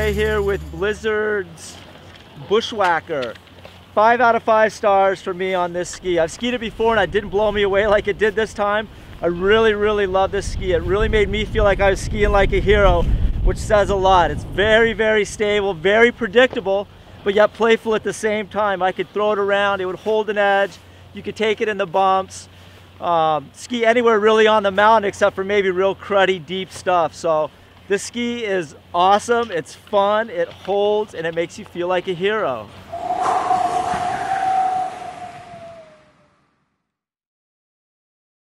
today here with Blizzard's Bushwhacker. 5 out of 5 stars for me on this ski. I've skied it before and it didn't blow me away like it did this time. I really love this ski. It really made me feel like I was skiing like a hero, which says a lot. It's very stable, very predictable, but yet playful at the same time. I could throw it around, it would hold an edge, you could take it in the bumps, ski anywhere really on the mountain except for maybe real cruddy deep stuff. So this ski is awesome, it's fun, it holds, and it makes you feel like a hero.